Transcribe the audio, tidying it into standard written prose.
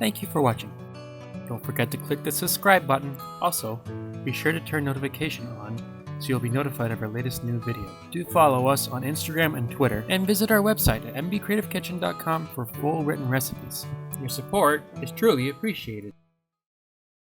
Thank you for watching. Don't forget to click the subscribe button. Also, be sure to turn notification on so you'll be notified of our latest new video. Do follow us on Instagram and Twitter, and visit our website at mbcreativekitchen.com for full written recipes. Your support is truly appreciated.